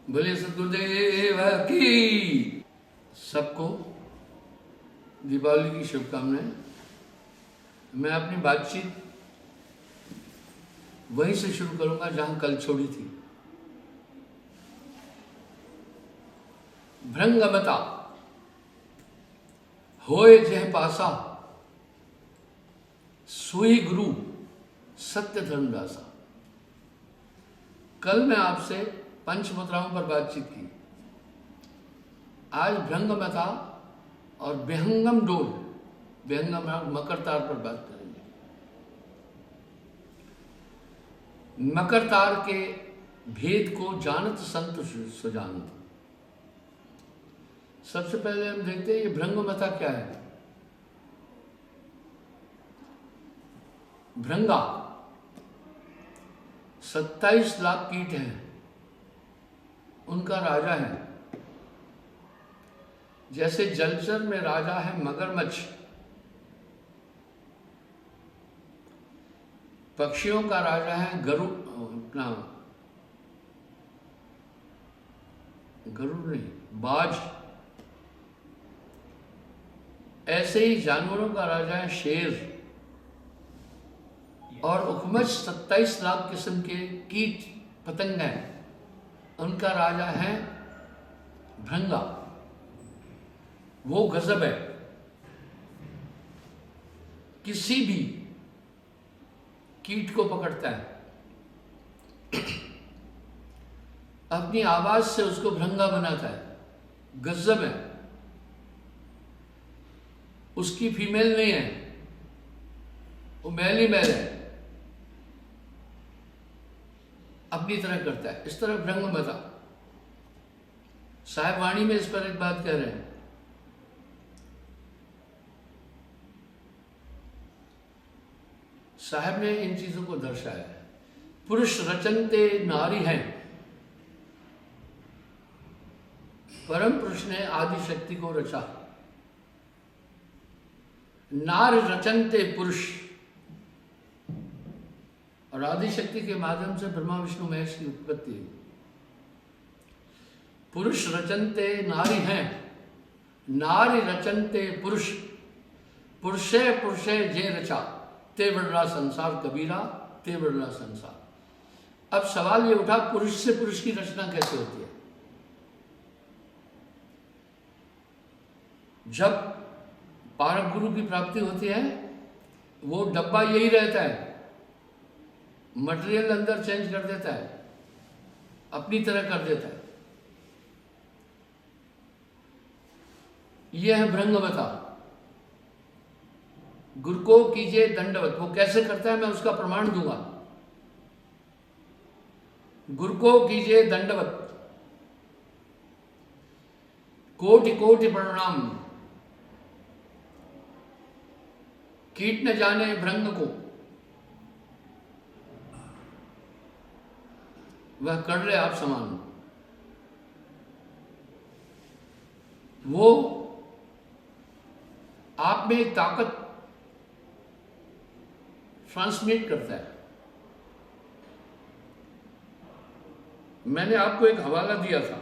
बोले सतगुरुदेव की। सबको दीपावली की शुभकामनाएं। मैं अपनी बातचीत वहीं से शुरू करूंगा जहां कल छोड़ी थी। भृंगमता होए जह पासा, सोई गुरु सत्य धर्मदासा। कल मैं आपसे पंचमुद्राओं पर बातचीत की। आज भृंगमता और विहंगम डोल, विहंगम मकर तार पर बात करेंगे। मकर तार के भेद को जानत संत सुजानत। सबसे पहले हम देखते हैं ये भृंगमता क्या है। भृंगा 27 लाख कीट हैं, उनका राजा है। जैसे जलचर में राजा है मगरमच्छ, पक्षियों का राजा है गरुड़ नहीं, बाज। ऐसे ही जानवरों का राजा है शेर। और उपमच 27 लाख किस्म के कीट पतंग हैं, उनका राजा है भृंगा। वो गजब है। किसी भी कीट को पकड़ता है, अपनी आवाज से उसको भृंगा बनाता है। गजब है। उसकी फीमेल नहीं है, वो मेल ही मेल है, अपनी तरह करता है। इस तरह भृंगमता। साहिब वाणी में इस पर एक बात कह रहे हैं। साहब ने इन चीजों को दर्शाया है। पुरुष रचनते नारी हैं। परम पुरुष ने आदि शक्ति को रचा। नार रचनते पुरुष। और आदि शक्ति के माध्यम से ब्रह्मा विष्णु महेश की उत्पत्ति है। पुरुष रचनते नारी हैं, नारी रचनते पुरुष। पुरुषे पुरुषे जे रचा, ते बढ़ला संसार कबीरा, ते बढ़ला संसार। अब सवाल ये उठा, पुरुष से पुरुष की रचना कैसे होती है? जब पारक गुरु की प्राप्ति होती है, वो डब्बा यही रहता है, मटेरियल अंदर चेंज कर देता है, अपनी तरह कर देता है। यह है भृंगमता। गुरु को कीजिए दंडवत। वो कैसे करता है मैं उसका प्रमाण दूंगा। गुरु को कीजिए दंडवत, कोटि कोटि प्रणाम। कीट न जाने भृंग को, वह कर ले आप समान। वो आप में एक ताकत ट्रांसमिट करता है। मैंने आपको एक हवाला दिया था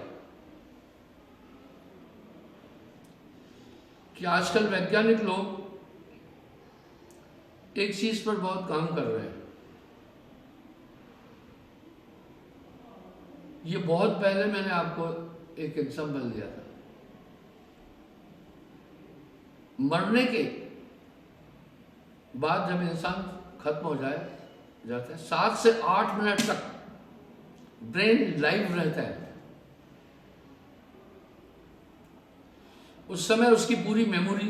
कि आजकल वैज्ञानिक लोग एक चीज पर बहुत काम कर रहे हैं। ये बहुत पहले मैंने आपको एक एग्जाम्पल दिया था। मरने के बाद जब इंसान खत्म हो जाता है, 7 से 8 मिनट तक ब्रेन लाइव रहता है। उस समय उसकी पूरी मेमोरी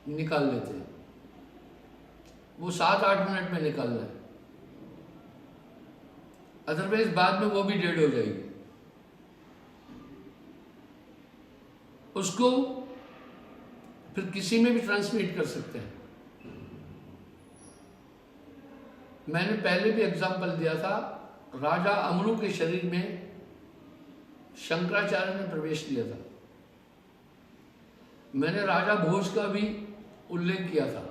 निकाल लेते हैं। वो 7-8 मिनट में निकाल रहा है, अदरवाइज बाद में वो भी डेड हो जाएगी। उसको फिर किसी में भी ट्रांसमिट कर सकते हैं। मैंने पहले भी एग्जाम्पल दिया था, राजा अमरू के शरीर में शंकराचार्य ने प्रवेश किया था। मैंने राजा भोज का भी उल्लेख किया था,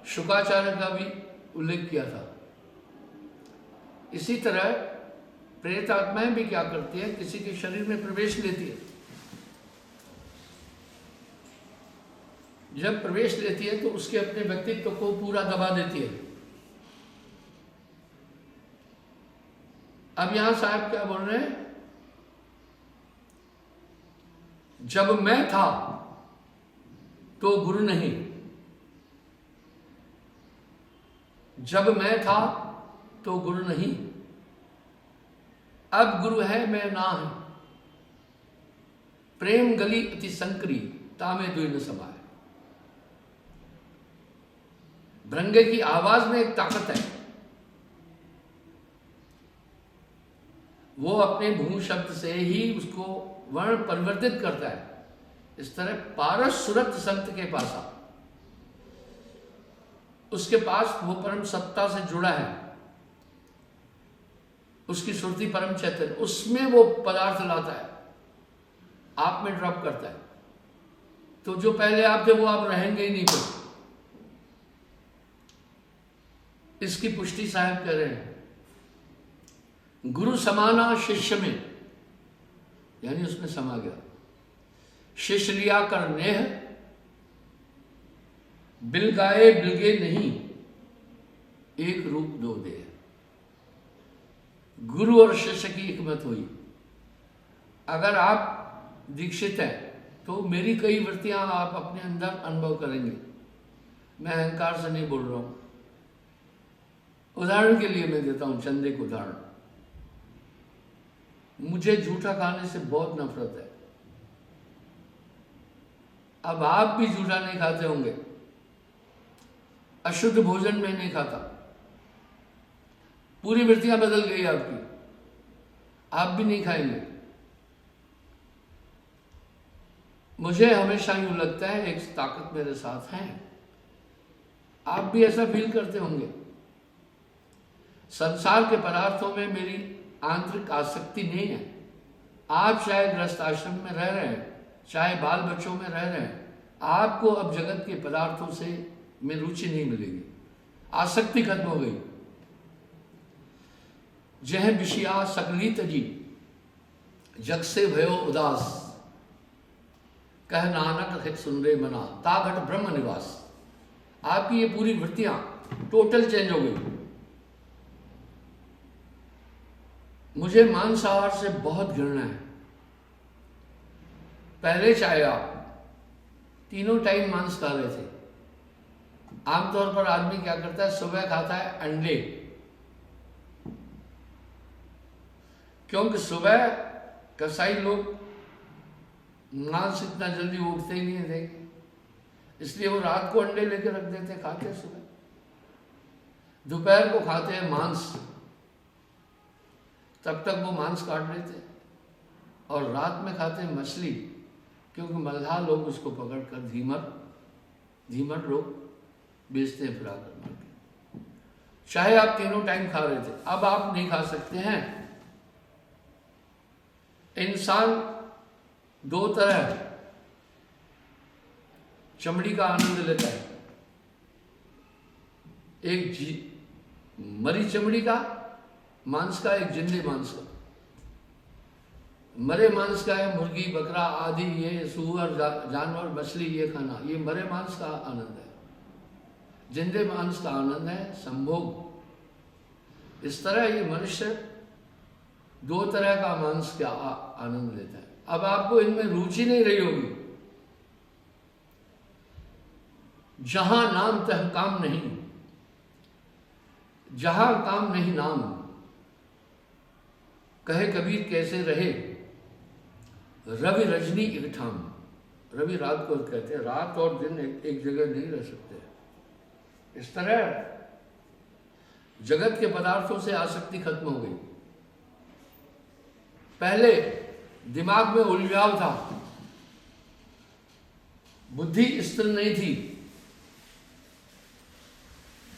शुकाचार्य का भी उल्लेख किया था। इसी तरह प्रेत आत्माएं भी क्या करती है, किसी के शरीर में प्रवेश लेती है। जब प्रवेश लेती है तो उसके अपने व्यक्तित्व को पूरा दबा देती है। अब यहां साहब क्या बोल रहे हैं, जब मैं था तो गुरु नहीं, जब मैं था तो गुरु नहीं, अब गुरु है मैं ना है। प्रेम गली अति संकरी तामे दुई न समाए। भृंगे की आवाज में एक ताकत है, वो अपने भू शब्द से ही उसको वर्ण परिवर्तित करता है। इस तरह पारस सुरत संत के पास आ, उसके पास वो परम सत्ता से जुड़ा है, उसकी सुरती परम चैतन्य, उसमें वो पदार्थ लाता है, आप में ड्रॉप करता है। तो जो पहले आप थे वो आप रहेंगे ही नहीं फिर। इसकी पुष्टि साहब कह रहे हैं, गुरु समाना शिष्य में, यानी उसमें समा गया। शिष्य लिया कर नेह, बिलगाए बिलगे नहीं, एक रूप दो दे। गुरु और शिष्य की हिकमत हुई। अगर आप दीक्षित हैं तो मेरी कई वृत्तियां आप अपने अंदर अनुभव करेंगे। मैं अहंकार से नहीं बोल रहा हूं। उदाहरण के लिए मैं देता हूं चंदे को उदाहरण। मुझे झूठा खाने से बहुत नफरत है। अब आप भी झूठा नहीं खाते होंगे, अशुद्ध भोजन में नहीं खाता, पूरी वृत्तियां बदल गई आपकी, आप भी नहीं खाएंगे। मुझे हमेशा यूं लगता है एक ताकत मेरे साथ है, आप भी ऐसा फील करते होंगे। संसार के पदार्थों में मेरी आंतरिक आसक्ति नहीं है। आप चाहे गृहस्थ आश्रम में रह रहे हैं, चाहे बाल बच्चों में रह रहे हैं, आपको अब जगत के पदार्थों से में रुचि नहीं मिलेगी, आसक्ति खत्म हो गई। जह विषया सकली तजी जग से भयो उदास, कह नानक हित सुन रे मना ताघट ब्रह्म निवास। आपकी ये पूरी वृत्तियां टोटल चेंज हो गई। मुझे मांसाहार से बहुत घृणा है। पहले चाहे आप तीनों टाइम मांस खा रहे थे। आमतौर पर आदमी क्या करता है, सुबह खाता है अंडे, क्योंकि सुबह कसाई लोग मांस इतना जल्दी उठते ही नहीं थे, इसलिए वो रात को अंडे लेकर रख देते, खाते सुबह। दोपहर को खाते हैं मांस, तब तक वो मांस काट लेते, और रात में खाते हैं मछली, क्योंकि मल्लाह लोग उसको पकड़कर धीमर लोग बेचते हैं फिरा कर मार। चाहे आप तीनों टाइम खा रहे थे, अब आप नहीं खा सकते हैं। इंसान दो तरह चमड़ी का आनंद लेता है, एक मरी चमड़ी का मांस का, एक जिंदे मांस का। मरे मांस का है मुर्गी बकरा आदि, ये सूअर जानवर मछली, ये खाना, ये मरे मांस का आनंद है। जिंदे मांस का आनंद है संभोग। इस तरह ये मनुष्य दो तरह का मांस का आनंद लेता है। अब आपको इनमें रुचि नहीं रही होगी। जहां नाम तह काम नहीं, जहां काम नहीं नाम, कहे कबीर कैसे रहे रवि रजनी एक ठाम। रवि रात को कहते हैं, रात और दिन एक जगह नहीं रह सकते। इस तरह जगत के पदार्थों से आसक्ति खत्म हो गई। पहले दिमाग में उलझाव था, बुद्धि स्थिर नहीं थी,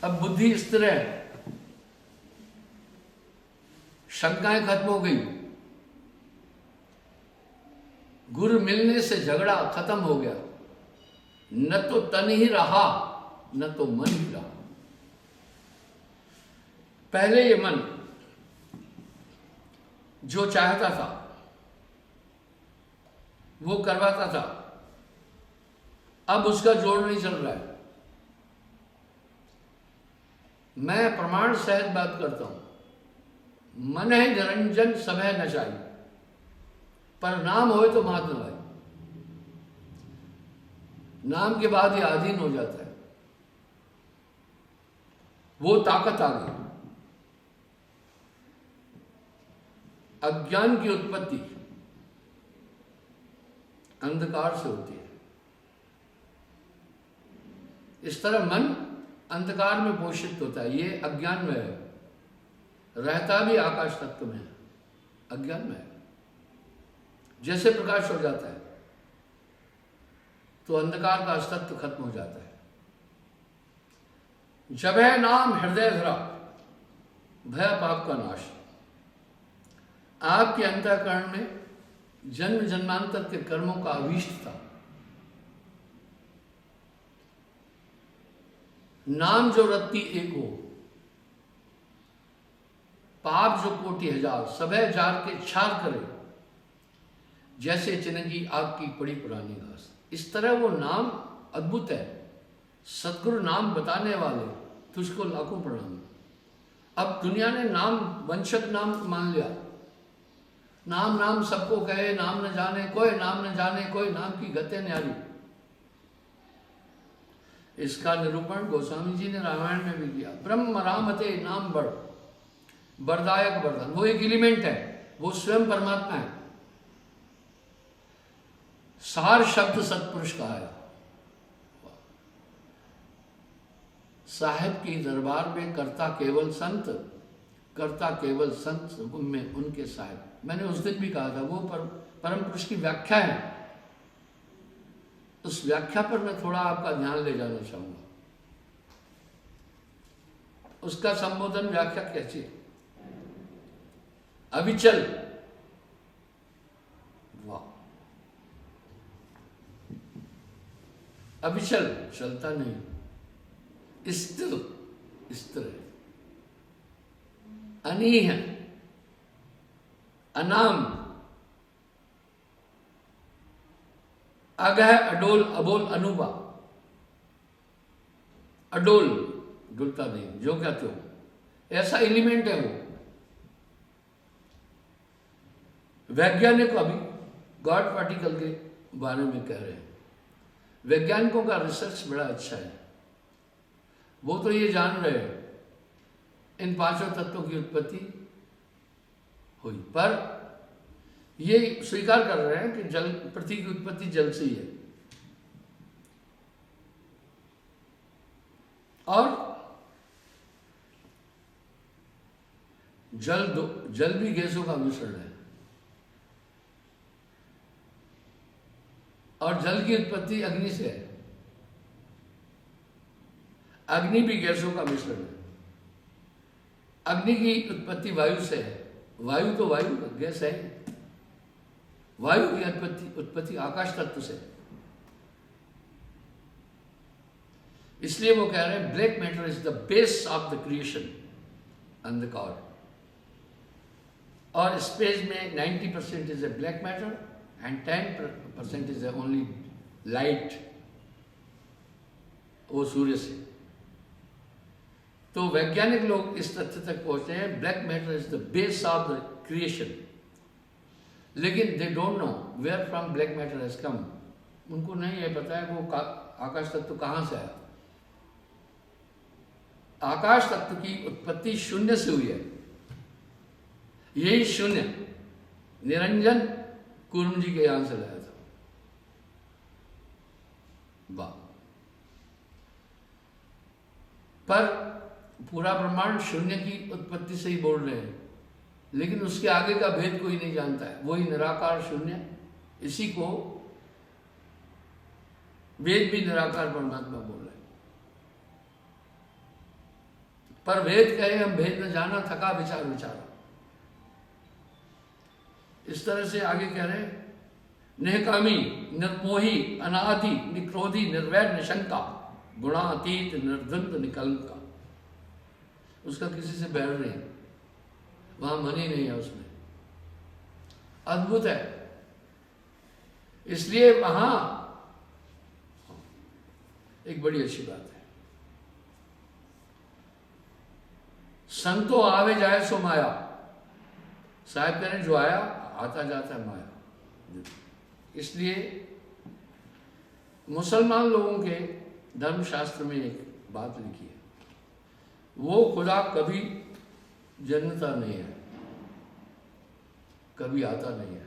अब बुद्धि स्थिर है, शंकाएं खत्म हो गई। गुरु मिलने से झगड़ा खत्म हो गया। न तो तन ही रहा, न तो मन ही रहा। पहले ये मन जो चाहता था वो करवाता था, अब उसका जोड़ नहीं चल रहा है। मैं प्रमाण सहित बात करता हूं, मन है निरंजन सब है नचाई, पर नाम होए तो मात नवाई। नाम के बाद ये अधीन हो जाता है, वो ताकत आ गई। अज्ञान की उत्पत्ति अंधकार से होती है। इस तरह मन अंधकार में पोषित होता है, ये अज्ञान में है, रहता भी आकाश तत्व में है, अज्ञान में है। जैसे प्रकाश हो जाता है तो अंधकार का अस्तित्व खत्म हो जाता है। जब है नाम हृदय धरा, भय पाप का नाश। आपके अंतःकरण में जन्म जन्मांतर के कर्मों का अभीष्ट था। नाम जो रत्ती एक हो, पाप जो कोटि हजार, सबे जार के छार करे, जैसे चिनंगी आग की पड़ी पुरानी घास। इस तरह वो नाम अद्भुत है। सदगुरु नाम बताने वाले, तुझको लाखों प्रणाम। अब दुनिया ने नाम वंशक नाम मान लिया। नाम नाम सबको कहे, नाम न जाने कोई, नाम न जाने कोई, नाम की गते न्यारी। इसका निरूपण गोस्वामी जी ने रामायण में भी किया। ब्रह्म रामते नाम बड़, बरदायक बरदान। वो एक एलिमेंट है, वो स्वयं परमात्मा है। सार शब्द सतपुरुष का है। साहिब की दरबार में करता केवल संत, करता केवल संत में उनके साहिब। मैंने उस दिन भी कहा था, वो परम पुरुष की व्याख्या है। उस व्याख्या पर मैं थोड़ा आपका ध्यान ले जाना चाहूंगा। उसका संबोधन व्याख्या कैसी है? अविचल, वाह, अविचल, चलता नहीं, स्थिर, स्थिर है। अनीह, अनाम, अगह, अडोल, अबोल, अनुबा। अडोल, डुलता नहीं, जो क्या त्यों, ऐसा एलिमेंट है वो। वैज्ञानिक अभी गॉड पार्टिकल के बारे में कह रहे हैं। वैज्ञानिकों का रिसर्च बड़ा अच्छा है। वो तो ये जान रहे हैं इन पांचों तत्वों की उत्पत्ति हुई, पर ये स्वीकार कर रहे हैं कि जल, पृथ्वी की उत्पत्ति जल से ही है। और जल भी गैसों का मिश्रण है। और जल की उत्पत्ति अग्नि से है। अग्नि भी गैसों का मिश्रण है। अग्नि की उत्पत्ति वायु से है। वायु तो वायु गैस है। वायु की उत्पत्ति आकाश तत्व से। इसलिए वो कह रहे हैं black matter is the base of the creation, अंधकार। और स्पेस में 90% is a black matter and 10% is only light, वो सूर्य से। तो वैज्ञानिक लोग इस तथ्य तक पहुंचते हैं black matter is the base of the creation, लेकिन they don't know where from black matter has come. उनको नहीं है पता है वो आकाश तत्व कहां से आया। आकाश तत्व की उत्पत्ति शून्य से हुई है। यही शून्य निरंजन कुर्म जी के यहां से लाया था। वाह। पर पूरा ब्रह्मांड शून्य की उत्पत्ति से ही बोल रहे हैं, लेकिन उसके आगे का भेद कोई नहीं जानता है। वही निराकार शून्य, इसी को वेद भी निराकार परमात्मा बोल रहे हैं। पर वेद कहे हम भेद न जाना, थका विचार विचारा। इस तरह से आगे कह रहे हैं निहकामी, निर्मोही, अनादि, निक्रोधी, निर्वैर, निशंका, गुणातीत, निर्द्वंद, निकलंका। उसका किसी से बैर नहीं, वहां मन ही नहीं है उसमें। अद्भुत है। इसलिए वहां एक बड़ी अच्छी बात है, संतो आवे जाए सो माया। साहब कह रहे जो आया आता जाता है माया। इसलिए मुसलमान लोगों के धर्मशास्त्र में एक बात लिखी है, वो खुदा कभी जन्मता नहीं है, कभी आता नहीं है।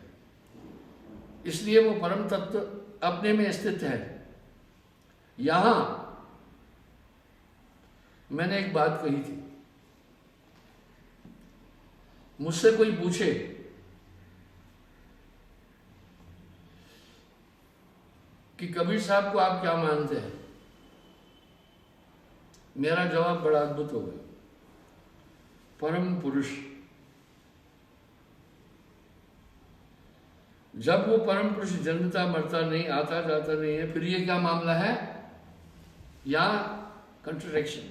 इसलिए वो परम तत्व अपने में स्थित है। यहां मैंने एक बात कही थी, मुझसे कोई पूछे कि कबीर साहब को आप क्या मानते हैं, मेरा जवाब बड़ा अद्भुत हो गया। परम पुरुष। जब वो परम पुरुष जन्मता मरता नहीं, आता जाता नहीं है, फिर ये क्या मामला है? यहां कंट्रडिक्शन,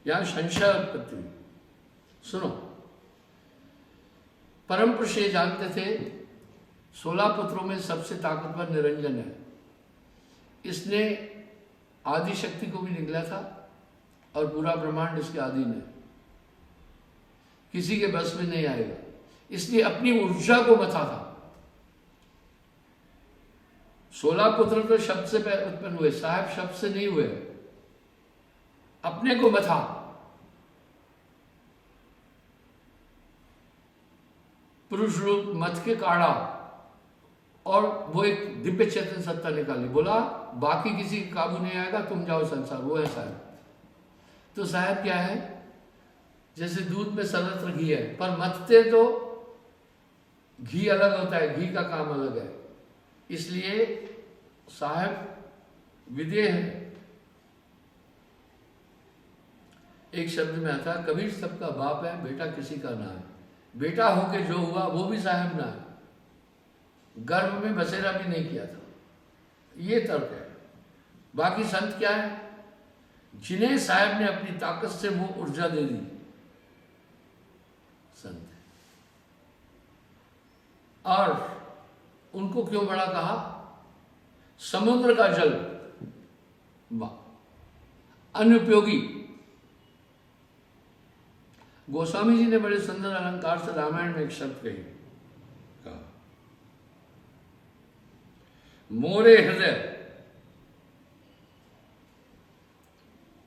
यहां संशय उत्पत्ति हुई। सुनो, परम पुरुष ये जानते थे 16 पुत्रों में सबसे ताकतवर निरंजन है। इसने आदि शक्ति को भी निगला था और पूरा ब्रह्मांड इसके अधीन है, किसी के बस में नहीं आएगा। इसलिए अपनी ऊर्जा को मथा था। 16 पुत्र तो शब्द से उत्पन्न हुए, साहब शब्द से नहीं हुए, अपने को मथा। पुरुष रूप मथ के काढ़ा और वो एक दिव्य चेतन सत्ता निकाली, बोला बाकी किसी का काबू नहीं आएगा, तुम जाओ संसार। वो है साहब। तो साहब क्या है? जैसे दूध में सर्वत्र घी है, पर मथते तो घी अलग होता है, घी का काम अलग है। इसलिए साहब विदेह है। एक शब्द में आता है, कबीर सबका बाप है, बेटा किसी का ना है। बेटा होके जो हुआ वो भी साहब ना है, गर्भ में बसेरा भी नहीं किया था। ये तर्क है। बाकी संत क्या है? जिन्हें साहब ने अपनी ताकत से वो ऊर्जा दे दी, संत। और उनको क्यों बड़ा कहा? समुद्र का जल, अनुपयोगी। गोस्वामी जी ने बड़े सुंदर अलंकार से रामायण में एक शब्द कही, कहा मोरे हृदय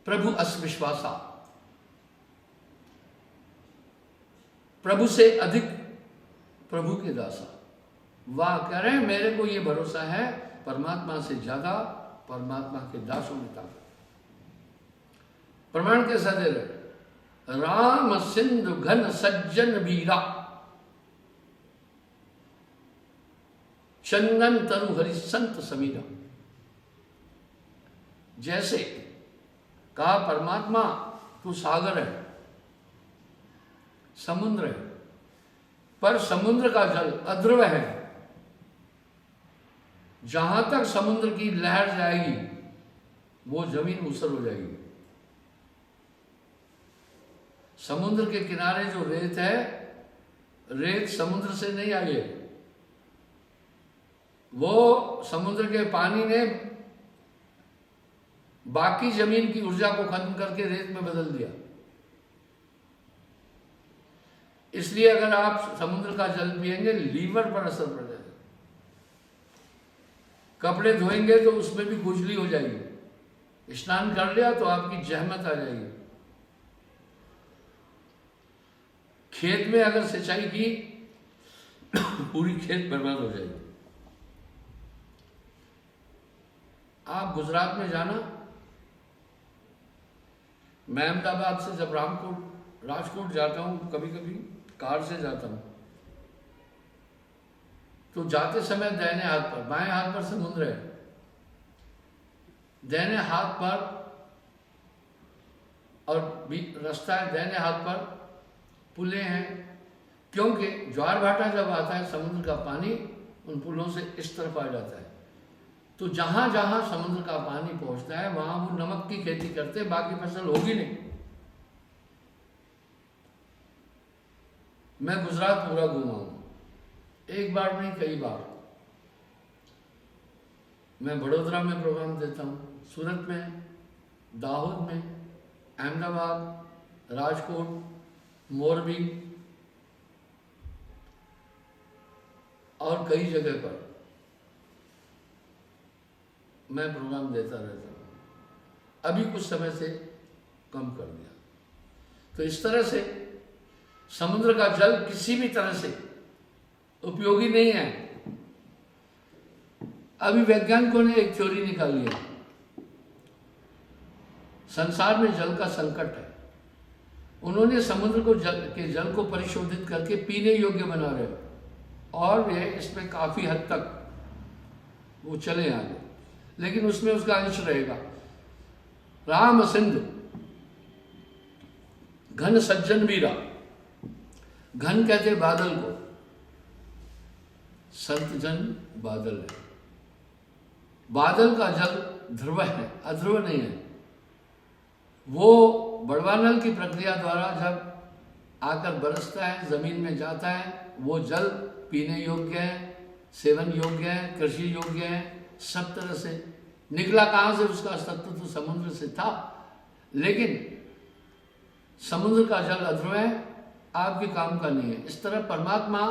प्रभु अस्विश्वासा। प्रभु से अधिक प्रभु के दासा। वाह, कह रहे हैं मेरे को ये भरोसा है, परमात्मा से ज्यादा परमात्मा के दासों में ताकत। प्रमाण कैसा दे रहे? राम सिंधु घन सज्जन बीरा, चंदन तरु हरि संत समीरा। जैसे कहा परमात्मा तू सागर है, समुद्र है, पर समुद्र का जल अध्रुव है। जहां तक समुद्र की लहर जाएगी वो जमीन ऊसर हो जाएगी। समुद्र के किनारे जो रेत है, रेत समुद्र से नहीं आई है, वो समुद्र के पानी ने बाकी जमीन की ऊर्जा को खत्म करके रेत में बदल दिया। इसलिए अगर आप समुद्र का जल पिएंगे, लीवर पर असर पड़ जाएगा। कपड़े धोएंगे तो उसमें भी खुजली हो जाएगी। स्नान कर लिया तो आपकी जहमत आ जाएगी। खेत में अगर सिंचाई की पूरी खेत बर्बाद हो जाएगी। आप गुजरात में जाना, मैं अहमदाबाद से जब राजकोट जाता हूँ, कभी कभी कार से जाता हूँ, तो जाते समय दाहिने हाथ पर, बाएं हाथ पर समुद्र है, दाहिने हाथ पर और रास्ता है, दाहिने हाथ पर पुलें हैं। क्योंकि ज्वार भाटा जब आता है, समुद्र का पानी उन पुलों से इस तरफ आ जाता है। तो जहां जहां समुद्र का पानी पहुंचता है वहां वो नमक की खेती करते हैं, बाकी फसल होगी नहीं। मैं गुजरात पूरा घूमा हूं, एक बार नहीं, कई बार। मैं बड़ोदरा में प्रोग्राम देता हूँ, सूरत में, दाहोद में, अहमदाबाद, राजकोट, मोरबी और कई जगह पर मैं प्रोग्राम देता रहता हूँ। अभी कुछ समय से कम कर दिया। तो इस तरह से समुद्र का जल किसी भी तरह से उपयोगी नहीं है। अभी वैज्ञानिकों ने एक थ्योरी निकाली है, संसार में जल का संकट है। उन्होंने समुद्र को जल को परिशोधित करके पीने योग्य बना रहे हैं, और वे इसमें काफी हद तक वो चले आगे, लेकिन उसमें उसका अंश रहेगा। राम सिंध घन सज्जन वीरा, घन कहते बादल को, संत जन बादल है। बादल का जल ध्रुव है, अध्रुव नहीं है। वो बड़वानल की प्रक्रिया द्वारा जब आकर बरसता है, जमीन में जाता है, वो जल पीने योग्य है, सेवन योग्य है, कृषि योग्य है, सब तरह से। निकला कहाँ से? उसका अस्तित्व तो समुद्र से था, लेकिन समुद्र का जल अध्रुव है, आपके काम का नहीं है। इस तरह परमात्मा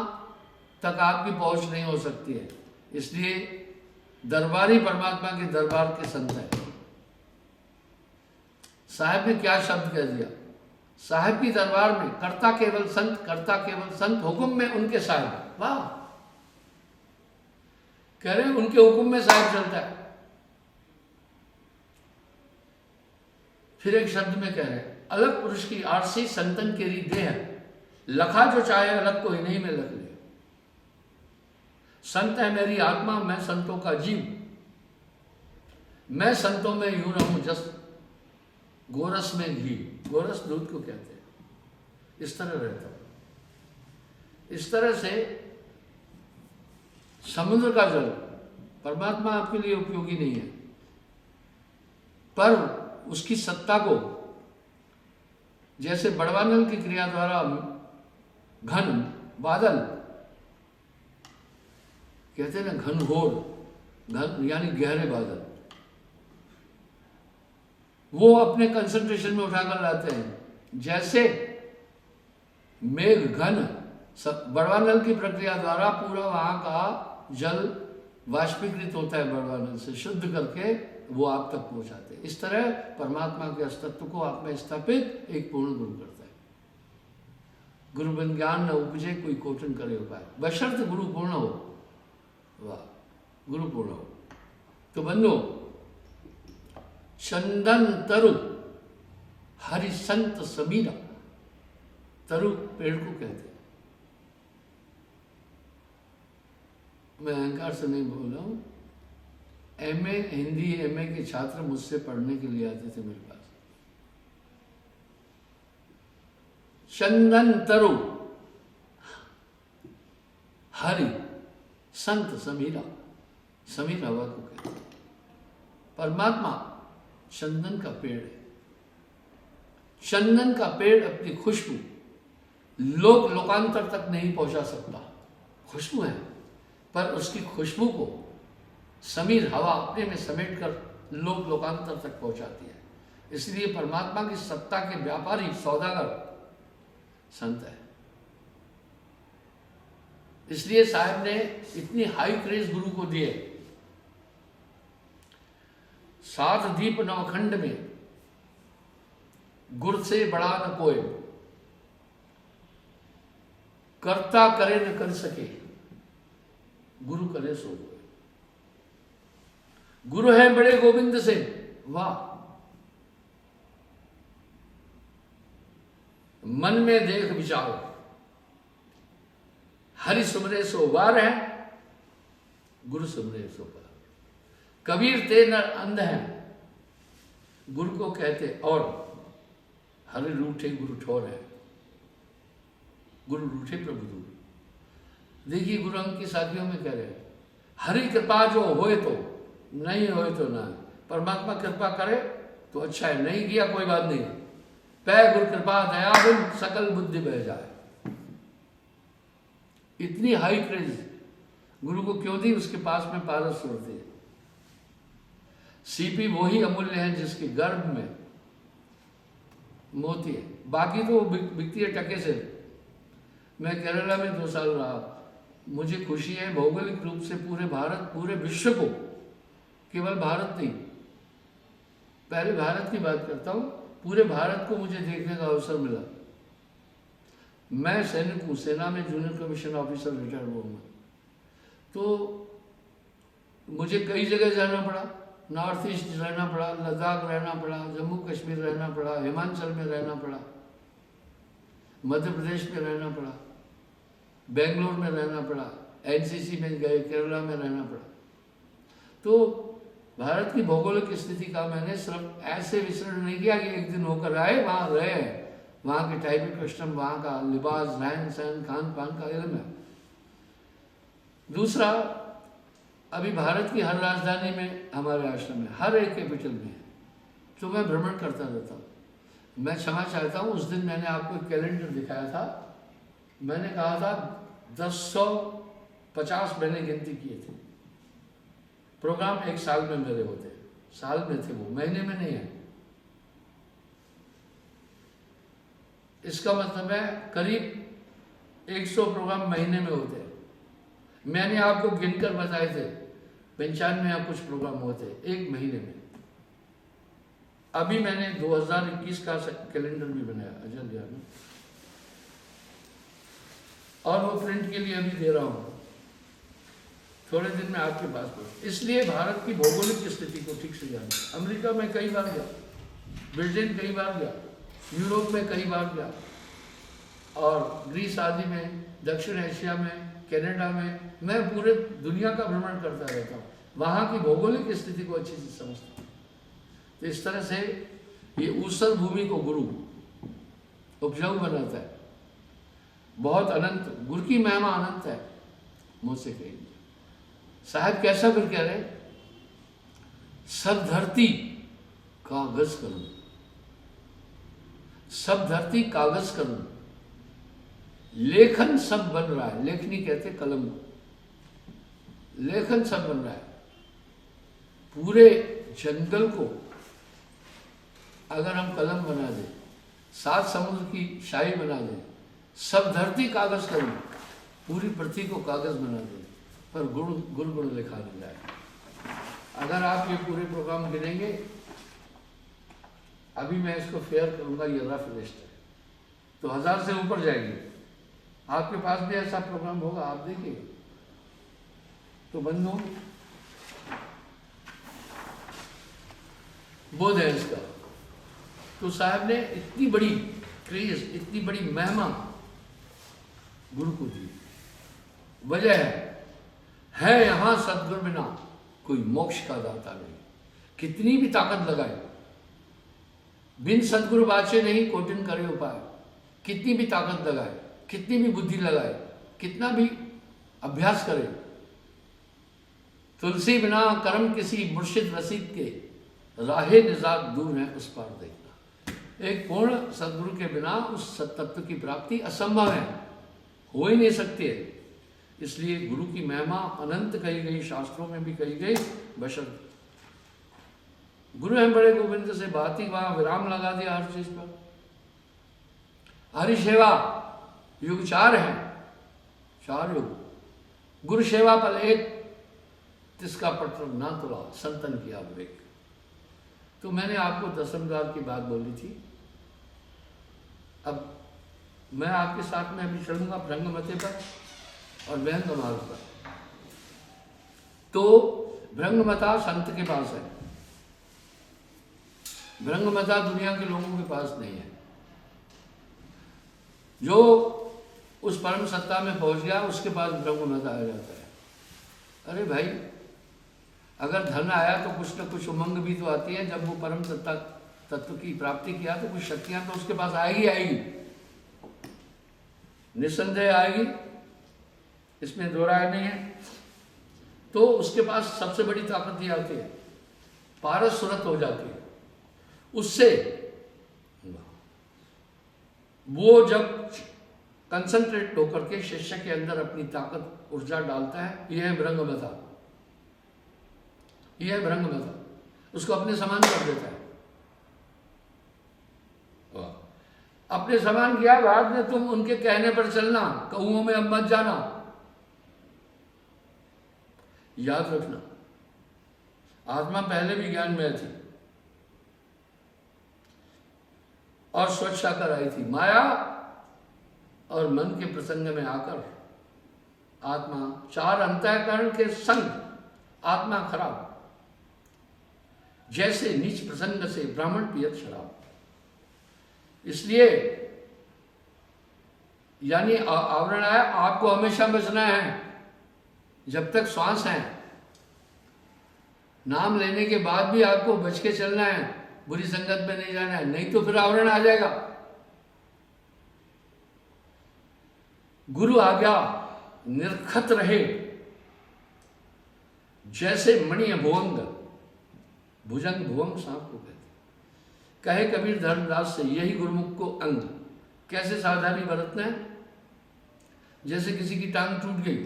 तक आपकी पहुंच नहीं हो सकती है। इसलिए दरबारी परमात्मा के दरबार के संत है। साहब ने क्या शब्द कह दिया? साहब की दरबार में कर्ता केवल संत, कर्ता केवल संत, हुक्म में उनके साहब। वाह, कह रहे उनके हुक्म में साहब चलता है। फिर एक शब्द में कह रहे अलग पुरुष की आरसी संतन केरी देह, लखा जो चाहे अलग को इन्हीं में लग ले। संत है मेरी आत्मा, मैं संतों का जीव, मैं संतों में यूं रहूं जस गोरस में घी। गोरस दूध को कहते हैं। इस तरह रहता है। इस तरह से समुद्र का जल परमात्मा आपके लिए उपयोगी नहीं है, पर उसकी सत्ता को, जैसे बड़वानल की क्रिया द्वारा घन बादल कहते हैं ना, घनघोर, घन यानी गहरे बादल, वो अपने कंसंट्रेशन में उठाकर लाते हैं। जैसे मेघ घन बड़वानल की प्रक्रिया द्वारा पूरा वहां का जल वाष्पीकृत होता है, बड़वानल से शुद्ध करके वो आप तक पहुंचाते हैं। इस तरह परमात्मा के अस्तित्व को आप में स्थापित एक पूर्ण गुरु करता है। गुरु बिन ज्ञान न उपजे, कोई कोटन करे उपाय, बशर्त गुरु पूर्ण हो। वाह, गुरु पूर्ण हो। तो बंधु, चंदन तरु हरि संत समीरा, तरु पेड़ को कहते हैं। मैं अहंकार से नहीं बोल रहा हूं। एमए हिंदी एमए के छात्र मुझसे पढ़ने के लिए आते थे मेरे पास। चंदन तरु हरि संत समीरा, समीर हवा को कहते हैं। परमात्मा चंदन का पेड़ है। चंदन का पेड़ अपनी खुशबू लोकांतर तक नहीं पहुंचा सकता। खुशबू है, पर उसकी खुशबू को समीर हवा अपने में समेट कर लोकांतर तक पहुंचाती है। इसलिए परमात्मा की सत्ता के व्यापारी सौदागर संत है। इसलिए साहब ने इतनी हाई क्रेज गुरु को दिए। 7 दीप नवखंड में गुर से बड़ा न कोई, कर्ता करे न कर सके, गुरु करे सो कोई। गुरु है बड़े गोविंद से, वाह, मन में देख विचारो, हरि सुमरे सो वार है, गुरु सुमरे सो पार। कबीर ते नर अंध है, गुरु को कहते और, हरि रूठे गुरु ठोर है, गुरु रूठे प्रभु दूर। देखिए गुरु अंक की साथियों में कह रहे हैं, हरि कृपा जो होए तो, नहीं होए तो ना। परमात्मा कृपा करे तो अच्छा है, नहीं किया कोई बात नहीं। पै गुरु कृपा दया बिन सकल बुद्धि बह जाए। इतनी हाई क्रेज गुरु को क्यों दी? उसके पास में पारस सुर थे। सीपी वही अमूल्य है जिसके गर्भ में मोती है, बाकी तो बिकती है टके से। मैं केरला में 2 साल रहा, मुझे खुशी है भौगोलिक रूप से पूरे भारत, पूरे विश्व को, केवल भारत नहीं, पहले भारत की बात करता हूँ, पूरे भारत को मुझे देखने का अवसर मिला। मैं सैनिक हूँ, सेना में जूनियर कमीशन ऑफिसर रिटायर्ड हुआ मैं, तो मुझे कई जगह जाना पड़ा, नॉर्थ ईस्ट रहना पड़ा, लद्दाख रहना पड़ा, जम्मू कश्मीर रहना पड़ा, हिमाचल में रहना पड़ा, मध्य प्रदेश में रहना पड़ा, बेंगलोर में रहना पड़ा, एनसीसी में गए, केरला में रहना पड़ा। तो भारत की भौगोलिक स्थिति का मैंने सिर्फ ऐसे विश्लेषण नहीं किया कि एक दिन होकर आए, वहाँ रहे, वहाँ के टाइप कस्टम, वहाँ का लिबास, रहन सहन, खान पान का इल्म है। दूसरा, अभी भारत की हर राजधानी में हमारे आश्रम में, हर एक कैपिटल में है, तो मैं भ्रमण करता रहता हूँ। मैं क्षमा चाहता हूँ, उस दिन मैंने आपको एक कैलेंडर दिखाया था, मैंने कहा था 1050 मैंने गिनती किए थे प्रोग्राम एक साल में मेरे होते, साल में थे वो, महीने में नहीं है। इसका मतलब है करीब 100 प्रोग्राम महीने में होते हैं। मैंने आपको गिनकर बताए थे 95 या कुछ प्रोग्राम होते एक महीने में। अभी मैंने 2021 का कैलेंडर भी बनाया अजल यार में, और वो प्रिंट के लिए अभी दे रहा हूँ, थोड़े दिन में आपके पास पहुंच। इसलिए भारत की भौगोलिक स्थिति को ठीक से जाना। अमेरिका में कई बार गया, ब्रिटेन कई बार गया, यूरोप में कई बार गया, और ग्रीस आदि में, दक्षिण एशिया में, कनाडा में, मैं पूरे दुनिया का भ्रमण करता रहता हूँ, वहाँ की भौगोलिक स्थिति को अच्छी से समझता हूँ। तो इस तरह से ये ऊसर भूमि को गुरु उपजाऊ बनाता है, बहुत अनंत, गुरु की महिमा अनंत है। मुझसे कहेंगे साहब कैसा फिर कह रहे, सब धरती कागज करूं, सब धरती कागज करूं, लेखन सब बन रहा है। लेखनी कहते कलम, लेखन सब बन रहा है। पूरे जंगल को अगर हम कलम बना दें, 7 समुद्र की शाही बना दें, सब धरती कागज करूं, पूरी पृथ्वी को कागज बना दें, पर गुण गुण लिखा नहीं जाए। अगर आप ये पूरे प्रोग्राम गिनेंगे, अभी मैं इसको फेयर करूंगा, ये रफ लिस्ट है, तो 1000 से ऊपर जाएगी। आपके पास भी ऐसा प्रोग्राम होगा, आप देखिए। तो बंधु, बोध है इसका। तो साहब ने इतनी बड़ी क्रेज, इतनी बड़ी महिमा गुरु को दी। वजह है यहां सदगुरु बिना कोई मोक्ष का दाता नहीं। कितनी भी ताकत लगाए, बिन सदगुरु बाचे नहीं कोटिन करे उपाय। कितनी भी ताकत लगाए, कितनी भी बुद्धि लगाए, कितना भी अभ्यास करे, तुलसी बिना कर्म किसी मुर्शिद रसीद के, राहे निजात दूर है उस पार देखना। एक पूर्ण सदगुरु के बिना उस सत्तत्व की प्राप्ति असंभव है, हो ही नहीं सकती है। इसलिए गुरु की महिमा अनंत कही गई, शास्त्रों में भी कही गई। बशर्त गुरु हैं बड़े गोविंद से बात ही वहां विराम लगा दिया हर चीज पर। हरि सेवा युग 4 है, 4 युग। गुरु सेवा पल एक, तिसका पत्र ना तुला संतन किया विवेक। तो मैंने आपको दशमद्वार की बात बोली थी। अब मैं आपके साथ में अभी चलूंगा भ्रंगमते पर और व्यंगमार्ग पर। तो भ्रंगमता संत के पास है, भ्रंगमता दुनिया के लोगों के पास नहीं है। जो उस परम सत्ता में पहुंच गया उसके पास ब्रह्ममता आ जाता है। अरे भाई, अगर धन आया तो कुछ न कुछ उमंग भी तो आती है। जब वो परम सत्ता तत्व की प्राप्ति किया तो कुछ शक्तियां तो उसके पास आएगी, आएगी, निसंदेह आएगी, इसमें दो राय नहीं है। तो उसके पास सबसे बड़ी ताकत ये आती है, पारस सुरत हो जाती है। उससे वो जब कंसंट्रेट होकर के शिष्य के अंदर अपनी ताकत ऊर्जा डालता है। यह है भृंगमता, यह है भृंगमता, उसको अपने समान कर देता है। अपने समान किया, बाद में तुम उनके कहने पर चलना, कौओं में अब मत जाना। याद रखना, आत्मा पहले भी ज्ञान में थी और स्वच्छता कर आई थी। माया और मन के प्रसंग में आकर आत्मा चार अंतःकरण के संग आत्मा खराब, जैसे नीच प्रसंग से ब्राह्मण पियत शराब। इसलिए यानी आवरण है, आपको हमेशा बचना है जब तक श्वास है। नाम लेने के बाद भी आपको बच के चलना है, बुरी संगत में नहीं जाना है, नहीं तो फिर आवरण आ जाएगा। गुरु आज्ञा निर्खत रहे, जैसे मणि भुवंग, भुजंग भुवंग सांप को कहते। कहे कबीर धर्मदास से, यही गुरुमुख को अंग। कैसे सावधानी बरतना है? जैसे किसी की टांग टूट गई,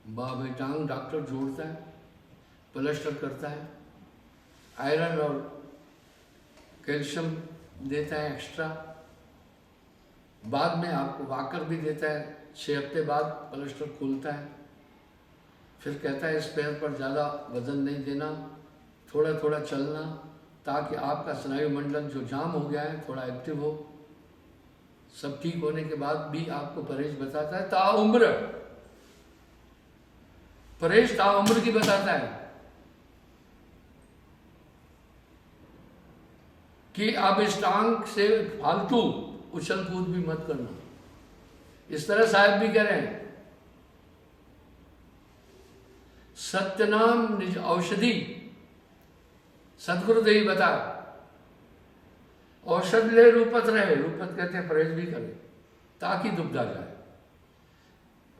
भाई टांग डॉक्टर जोड़ता है, प्लास्टर करता है, आयरन और कैल्शियम देता है एक्स्ट्रा, बाद में आपको वाकर भी देता है, 6 हफ्ते बाद प्लास्टर खोलता है, फिर कहता है इस पैर पर ज़्यादा वजन नहीं देना, थोड़ा थोड़ा चलना, ताकि आपका स्नायु मंडल जो जाम हो गया है थोड़ा एक्टिव हो। सब ठीक होने के बाद भी आपको परहेज बताता है, ताउम्र परहेज ताउम्र की बताता है कि अब इस टांग से फालतू उछल कूद भी मत करना। इस तरह साहब भी कह रहे हैं, सत्यनाम निज औषधि, सदगुरुदेव बताए, औषध ले रूपत रहे, रूपत कहते हैं परहेज भी करे ताकि दुबदा जाए।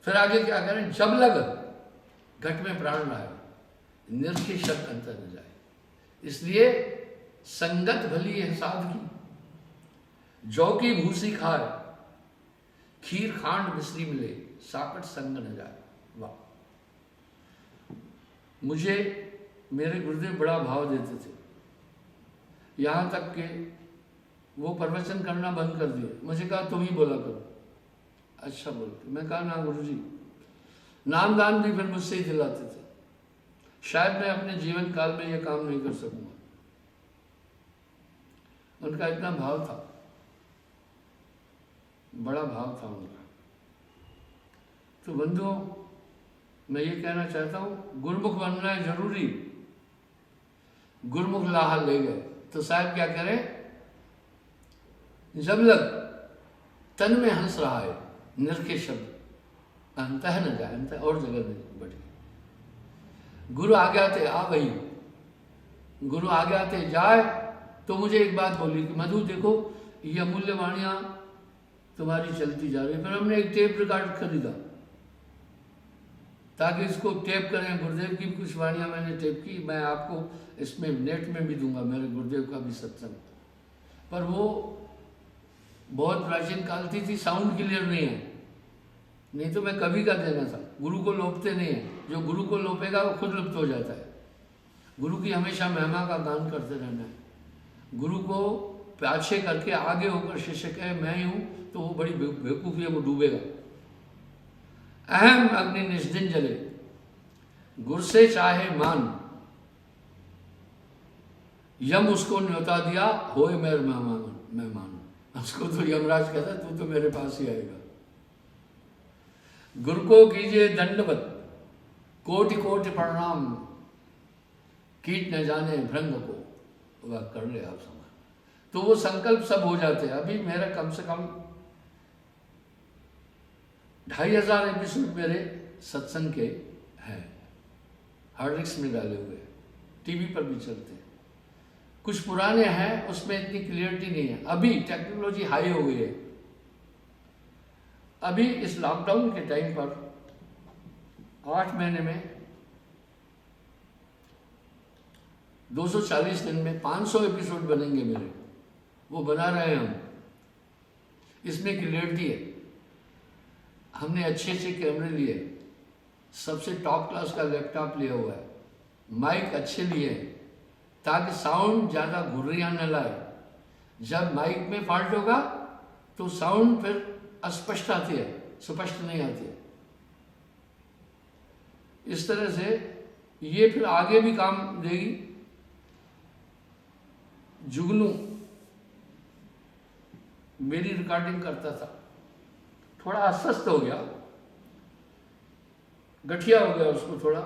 फिर आगे क्या करें? जब लग घट में प्राण लाए, निर्खी शब्द अंतर न जाए। इसलिए संगत भली है साध की, जौ की भूसी खाए, खीर खांड मिश्री मिले, साकट संग न जाए। वाह! मुझे मेरे गुरुदेव बड़ा भाव देते थे, यहाँ तक कि वो प्रवचन करना बंद कर दिए। मुझे कहा तुम ही बोला करो। अच्छा बोलते, मैं कहा ना गुरुजी, नामदान भी फिर मुझसे ही दिलाते थे। शायद मैं अपने जीवन काल में यह काम नहीं कर सकूंगा, उनका इतना भाव था, बड़ा भाव था उनका। तो बंधुओं, मैं ये कहना चाहता हूँ, गुरुमुख बनना है जरूरी। गुरुमुख लाहा ले गए तो साहब क्या करें? जब लग तन में हंस रहा है, निर्के शब्द अंतः न जाए, अंतः और जगह नहीं बढ़े। गुरु आज्ञाते आ गई, गुरु आज्ञाते जाए। तो मुझे एक बात बोली कि मधु देखो, ये अमूल्य वाणियाँ तुम्हारी चलती जा रही है। फिर हमने एक टेप रिकॉर्ड खरीदा ताकि इसको टेप करें। गुरुदेव की कुछ वाणियाँ मैंने टेप की, मैं आपको इसमें नेट में भी दूंगा, मेरे गुरुदेव का भी सत्संग। पर वो बहुत प्राचीन काल थी, साउंड क्लियर नहीं है, नहीं तो मैं कभी का देना था। गुरु को लोपते नहीं है, जो गुरु को लोपेगा वो खुद लुप्त हो जाता है। गुरु की हमेशा महिमा का गान करते रहना है। गुरु को पाछे करके आगे होकर शिष्य कहे मैं ही हूँ, तो वो बड़ी बेवकूफ़ी है, वो डूबेगा। अहम अग्नि निष्दिन जले, गुर से चाहे मान, यम उसको न्योता दिया, होए मेरे मेहमान। उसको तो यमराज कहता तू तो मेरे पास ही आएगा। गुरु को कीजिए दंडवत, कोटि कोटि प्रणाम, कीट न जाने भृंग को, वह कर ले आप समान। तो वो संकल्प सब हो जाते हैं। अभी मेरा कम से कम 2500 एपिसोड मेरे सत्संग के हैं, हार्डिक्स में डाले हुए, टीवी पर भी चलते हैं। कुछ पुराने हैं, उसमें इतनी क्लियरिटी नहीं है। अभी टेक्नोलॉजी हाई हो गई है। अभी इस लॉकडाउन के टाइम पर 8 महीने में 240 दिन में 500 एपिसोड बनेंगे मेरे, वो बना रहे हैं हम। इसमें क्लियरिटी है। हमने अच्छे अच्छे कैमरे लिए, सबसे टॉप क्लास का लैपटॉप लिया हुआ है, माइक अच्छे लिए हैं, ताकि साउंड ज़्यादा घुर्रियाँ न लाए। जब माइक में फॉल्ट होगा तो साउंड फिर अस्पष्ट आती है, स्पष्ट नहीं आती है। इस तरह से ये फिर आगे भी काम देगी। जुगनू मेरी रिकॉर्डिंग करता था, थोड़ा अस्वस्थ हो गया, गठिया हो गया उसको थोड़ा।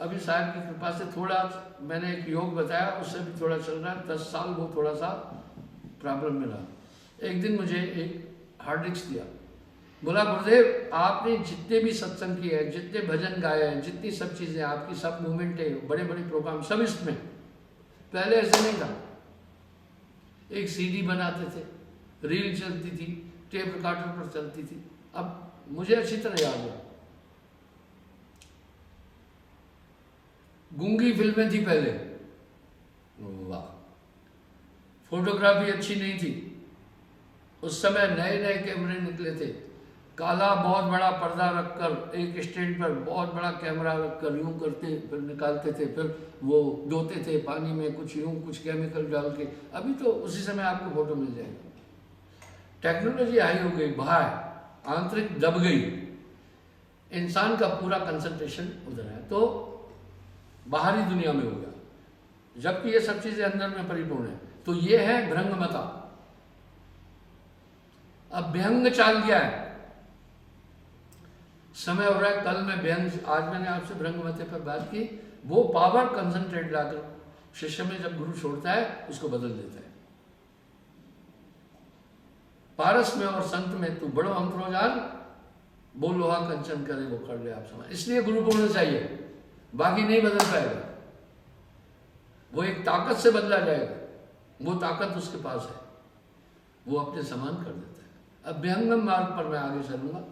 अभी साहब की कृपा से थोड़ा, मैंने एक योग बताया, उससे भी थोड़ा चल रहा है। 10 साल वो थोड़ा सा प्रॉब्लम में रहा। एक दिन मुझे एक हार्ड डिस्क दिया, बोला गुरुदेव आपने जितने भी सत्संग किए हैं, जितने भजन गाए हैं, जितनी सब चीज़ें आपकी, सब मूवमेंट है, बड़े बड़े प्रोग्राम सब इसमें, पहले ऐसे नहीं था। एक सीडी बनाते थे, रील चलती थी, टेप रिकॉर्डर पर चलती थी। अब मुझे अच्छी तरह याद है, गूंगी फिल्में थी पहले, वाह, फोटोग्राफी अच्छी नहीं थी। उस समय नए नए कैमरे निकले थे, काला बहुत बड़ा पर्दा रखकर एक स्टैंड पर बहुत बड़ा कैमरा रखकर यूं करते, फिर निकालते थे, फिर वो धोते थे पानी में, कुछ यूं कुछ केमिकल डाल के। अभी तो उसी समय आपको फोटो मिल जाएगा। टेक्नोलॉजी हाई हो गई, बाहर आंतरिक दब गई, इंसान का पूरा कंसंट्रेशन उधर है, तो बाहरी दुनिया में हो गया, जबकि ये सब चीजें अंदर में परिपूर्ण है। तो ये है भ्रंगमता। अब व्यंग चाल क्या है, समय हो रहा है, कल मैं व्यंग, आज मैंने आपसे भ्रंगमते पर बात की। वो पावर कंसंट्रेट लाकर शिष्य में जब गुरु छोड़ता है उसको बदल देता है। पारस में और संत में तू बड़ो अंतरोजान, वो लोहा कंचन करे वो कर ले आप समान। इसलिए गुरु को होना चाहिए, बाकी नहीं बदल पाएगा। वो एक ताकत से बदला जाएगा, वो ताकत उसके पास है, वो अपने समान कर देता है। अब व्यंगम मार्ग पर मैं आगे चलूंगा।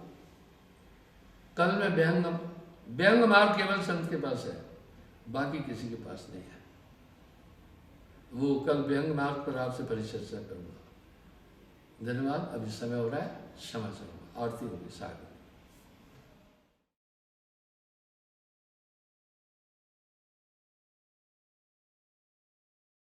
कल में व्यंग मार्ग केवल संत के पास है, बाकी किसी के पास नहीं है। वो कल व्यंग मार्ग पर आपसे परिचर्चा करूंगा। धन्यवाद। अभी समय हो रहा है, क्षमा चाहूंगा, आरती होगी साथ।